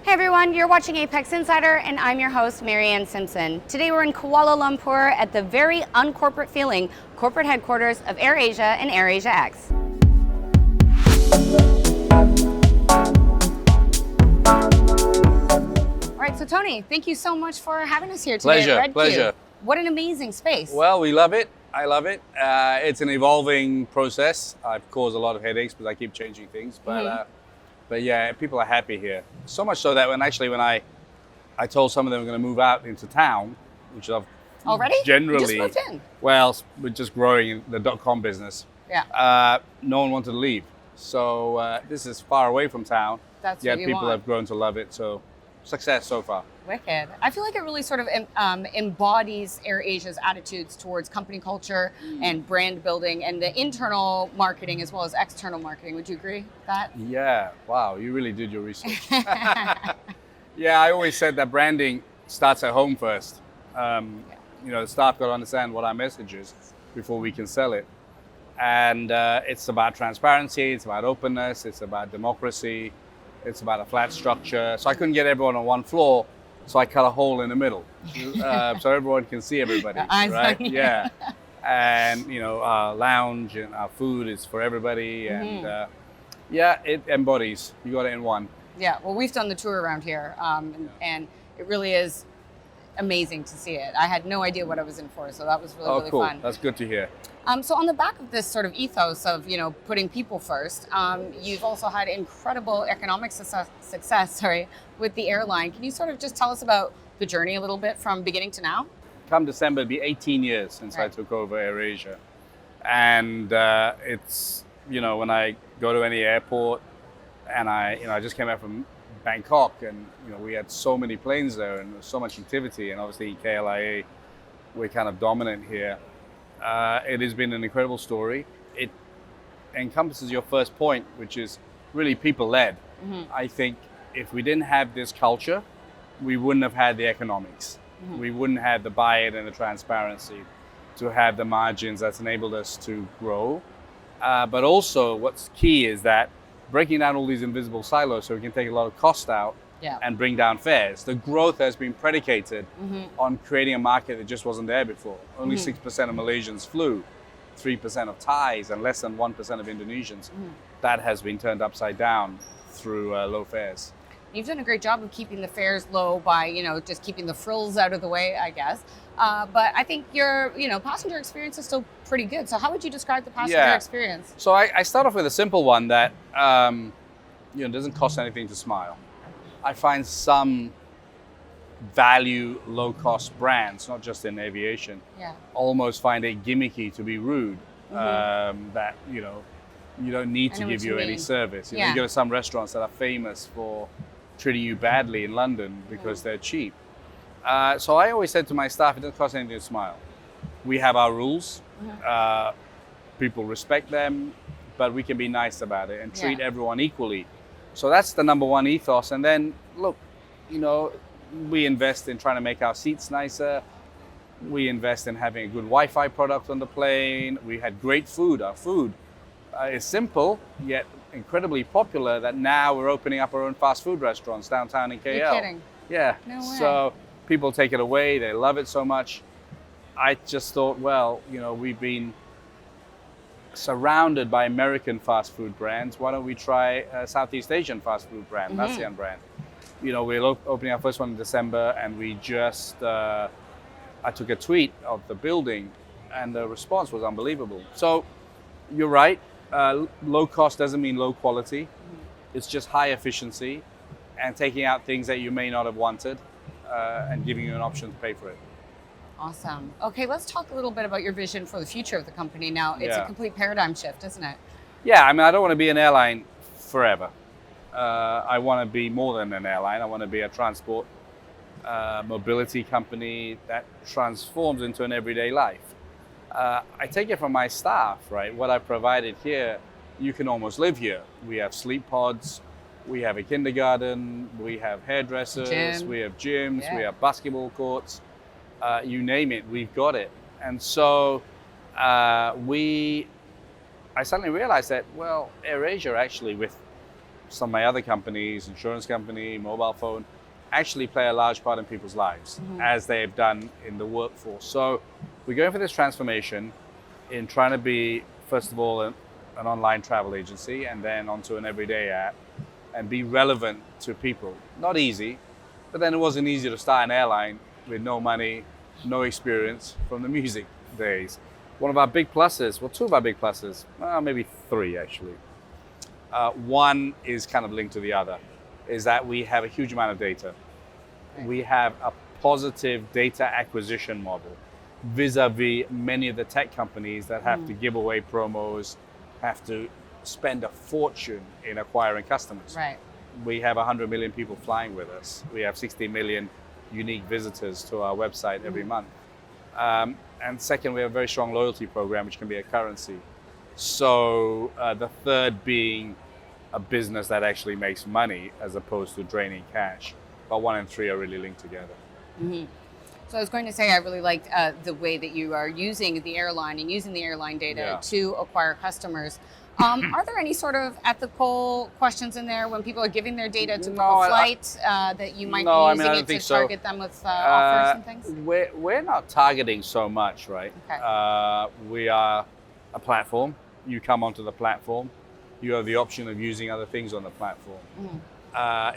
Hey everyone, you're watching Apex Insider and I'm your host, Marianne Simpson. Today we're in Kuala Lumpur at the very uncorporate feeling corporate headquarters of AirAsia and AirAsia X. All right, so Tony, thank you so much for having us here today at RedQ. Pleasure. What an amazing space. Well, we love it. I love it. It's an evolving process. I've caused a lot of headaches because I keep changing things, but yeah, people are happy here. So much so that when I told some of them we're going to move out into town, which I've Already? generally, You just moved in. well, we're just growing in the .com business. Yeah. No one wanted to leave. So this is far away from town. That's yet what you people want. have grown to love it. So success so far. Wicked. I feel like it really sort of embodies AirAsia's attitudes towards company culture and brand building and the internal marketing as well as external marketing. Would you agree with that? Yeah. Wow. You really did your research. Yeah. I always said that branding starts at home first. The staff got to understand what our message is before we can sell it. And it's about transparency. It's about openness. It's about democracy. It's about a flat structure. So I couldn't get everyone on one floor, so I cut a hole in the middle, so everyone can see everybody, right? Yeah. And our lounge and our food is for everybody, and it embodies. You got it in one. Yeah. Well, we've done the tour around here, and it really is amazing to see it. I had no idea what I was in for, so that was really Cool. fun. That's good to hear. So on the back of this sort of ethos of putting people first, you've also had incredible economic success with the airline. Can you sort of just tell us about the journey a little bit from beginning to now? Come December, it'll be 18 years since I took over AirAsia, and it's when I go to any airport, and I just came back from Bangkok, and we had so many planes there and so much activity, and obviously KLIA, we're kind of dominant here. It has been an incredible story. It encompasses your first point, which is really people-led. I think if we didn't have this culture, we wouldn't have had the economics. We wouldn't have the buy-in and the transparency to have the margins that's enabled us to grow. But also what's key is that breaking down all these invisible silos so we can take a lot of cost out and bring down fares. The growth has been predicated on creating a market that just wasn't there before. Only 6% of Malaysians flew, 3% of Thais, and less than 1% of Indonesians. That has been turned upside down through low fares. You've done a great job of keeping the fares low by, just keeping the frills out of the way, I guess. But I think your, passenger experience is still pretty good. So how would you describe the passenger experience? So I start off with a simple one that, it doesn't cost anything to smile. I find some value low-cost brands, not just in aviation, almost find it gimmicky to be rude. That, you don't need to give you any service. You go to some restaurants that are famous for treating you badly in London because they're cheap. So I always said to my staff, it doesn't cost anything to smile. We have our rules. People respect them, but we can be nice about it and treat everyone equally. So that's the number one ethos. And then, look, we invest in trying to make our seats nicer. We invest in having a good Wi-Fi product on the plane. We had great food. Our food is simple, yet incredibly popular, that now we're opening up our own fast food restaurants downtown in KL. You're kidding? Yeah. No way. So people take it away. They love it so much. I just thought, we've been surrounded by American fast food brands. Why don't we try a Southeast Asian fast food brand, ASEAN brand? We're opening our first one in December, and we just, I took a tweet of the building, and the response was unbelievable. So you're right. Low cost doesn't mean low quality. It's just high efficiency and taking out things that you may not have wanted and giving you an option to pay for it. Awesome. Okay, let's talk a little bit about your vision for the future of the company now. It's a complete paradigm shift, isn't it? Yeah, I don't want to be an airline forever. I want to be more than an airline. I want to be a transport mobility company that transforms into an everyday life. I take it from my staff, right? What I've provided here, you can almost live here. We have sleep pods, we have a kindergarten, we have hairdressers, we have gyms, we have basketball courts. You name it, we've got it. And so I suddenly realized that, AirAsia actually, with some of my other companies, insurance company, mobile phone, actually play a large part in people's lives, as they have done in the workforce. So we're going for this transformation in trying to be, first of all, an online travel agency, and then onto an everyday app, and be relevant to people. Not easy, but then it wasn't easy to start an airline with no money, no experience from the music days. One of our big pluses, well, two of our big pluses, maybe three actually. One is kind of linked to the other, is that we have a huge amount of data. Right. We have a positive data acquisition model vis-a-vis many of the tech companies that have to give away promos, have to spend a fortune in acquiring customers. Right. We have 100 million people flying with us. We have 60 million unique visitors to our website every month. And second, we have a very strong loyalty program, which can be a currency. So the third being a business that actually makes money as opposed to draining cash. But one and three are really linked together. So I was going to say, I really liked the way that you are using the airline and using the airline data to acquire customers. Are there any sort of ethical questions in there when people are giving their data to book a flight that you might be using it to target them with offers and things? We're not targeting so much, right? Okay. We are a platform. You come onto the platform. You have the option of using other things on the platform.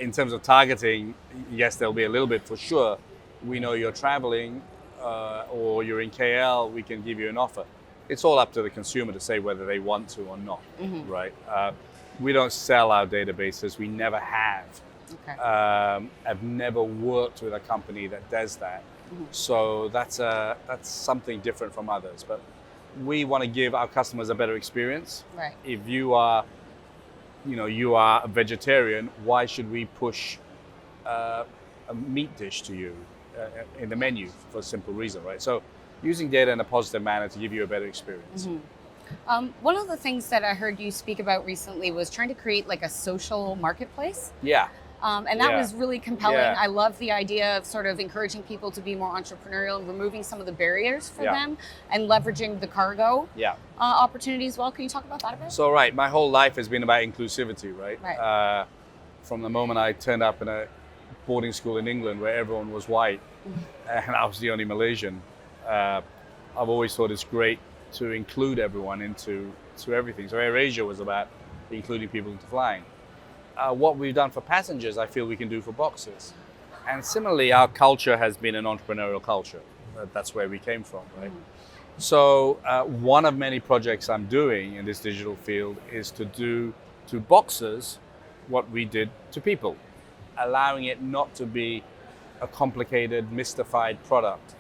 In terms of targeting, yes, there'll be a little bit for sure. We know you're traveling or you're in KL, we can give you an offer. It's all up to the consumer to say whether they want to or not, right? We don't sell our databases. We never have. Okay. I've never worked with a company that does that. So that's something different from others. But we want to give our customers a better experience. Right. If you are a vegetarian, why should we push a meat dish to you in the menu for a simple reason, right? So using data in a positive manner to give you a better experience. One of the things that I heard you speak about recently was trying to create like a social marketplace. Yeah. And that was really compelling. Yeah. I love the idea of sort of encouraging people to be more entrepreneurial and removing some of the barriers for them and leveraging the cargo opportunity as well. Can you talk about that a bit? So, right, my whole life has been about inclusivity, right? Right. From the moment I turned up in a boarding school in England where everyone was white and I was the only Malaysian, I've always thought it's great to include everyone into everything. So AirAsia was about including people into flying. What we've done for passengers, I feel we can do for boxers. And similarly, our culture has been an entrepreneurial culture. That's where we came from, right? So one of many projects I'm doing in this digital field is to do to boxers what we did to people, allowing it not to be a complicated, mystified product.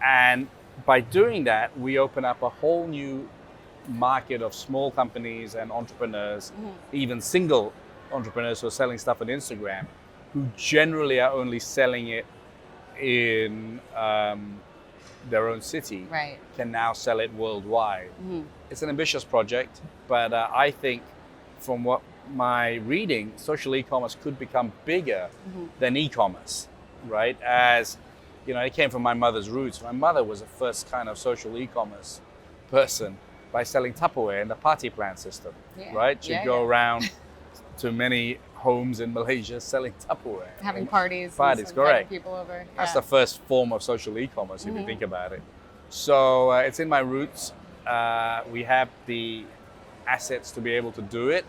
And by doing that, we open up a whole new market of small companies and entrepreneurs, even single entrepreneurs who are selling stuff on Instagram, who generally are only selling it in their own city, can now sell it worldwide. It's an ambitious project, but I think from what my reading, social e-commerce could become bigger than e-commerce, right? As you know, it came from my mother's roots. My mother was the first kind of social e-commerce person by selling Tupperware in the party plan system, right? She'd go around to many homes in Malaysia selling Tupperware. Having parties, correct. People over. That's the first form of social e-commerce, if you think about it. So it's in my roots. We have the assets to be able to do it.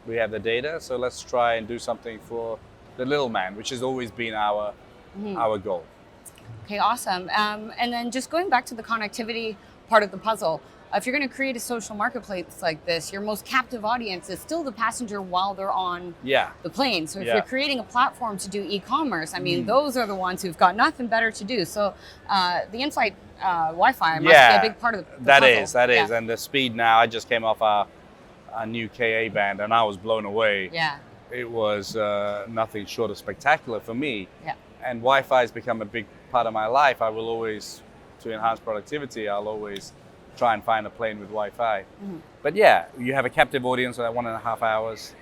We have the data, so let's try and do something for the little man, which has always been our goal. Okay, awesome. And then just going back to the connectivity part of the puzzle, if you're going to create a social marketplace like this, your most captive audience is still the passenger while they're on the plane. So if you're creating a platform to do e-commerce, I mean, those are the ones who've got nothing better to do. So the in-flight Wi-Fi must be a big part of the puzzle. That is. And the speed now, I just came off our new KA band and I was blown away. Yeah. It was nothing short of spectacular for me. Yeah. And Wi-Fi has become a big part of my life. I will always, to enhance productivity, I'll always try and find a plane with Wi-Fi. But yeah, you have a captive audience of 1.5 hours.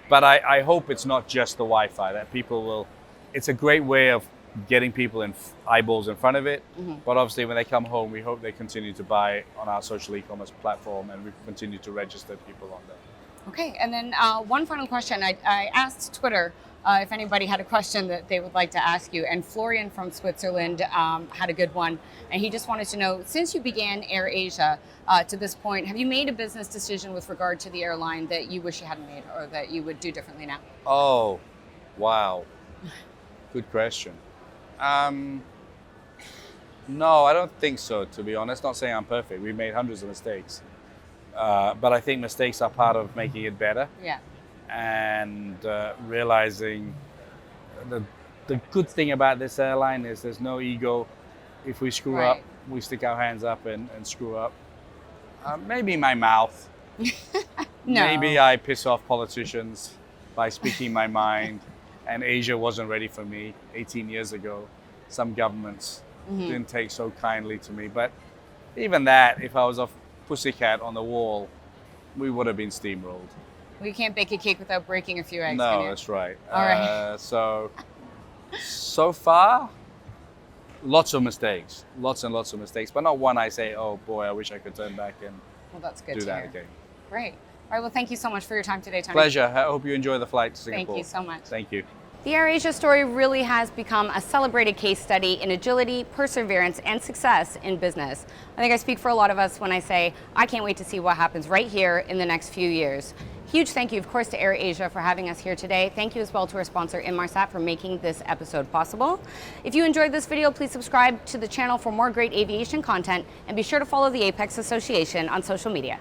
But I hope it's not just the Wi-Fi, that people will, it's a great way of getting people in eyeballs in front of it. But obviously when they come home, we hope they continue to buy on our social e-commerce platform and we continue to register people on there. Okay, and then one final question. I asked Twitter if anybody had a question that they would like to ask you, and Florian from Switzerland had a good one, and he just wanted to know, since you began AirAsia to this point, have you made a business decision with regard to the airline that you wish you hadn't made or that you would do differently now? Oh, wow. Good question. No, I don't think so, to be honest. Not saying I'm perfect. We've made hundreds of mistakes. But I think mistakes are part of making it better. Yeah. And realizing the good thing about this airline is there's no ego. If we screw up, we stick our hands up and screw up. Maybe my mouth. No. Maybe I piss off politicians by speaking my mind. And Asia wasn't ready for me 18 years ago. Some governments didn't take so kindly to me. But even that, if I was a pussycat on the wall, we would have been steamrolled. Well, you can't bake a cake without breaking a few eggs. No, can you? that's right. All right. So far, lots of mistakes, lots and lots of mistakes, but not one I say, oh boy, I wish I could turn back and That's good do to that hear. again. Great. All right, well, thank you so much for your time today, Tony. Pleasure. I hope you enjoy the flight to Singapore. Thank you so much. Thank you. The AirAsia story really has become a celebrated case study in agility, perseverance, and success in business. I think I speak for a lot of us when I say I can't wait to see what happens right here in the next few years. Huge thank you, of course, to AirAsia for having us here today. Thank you as well to our sponsor, Inmarsat, for making this episode possible. If you enjoyed this video, please subscribe to the channel for more great aviation content, and be sure to follow the Apex Association on social media.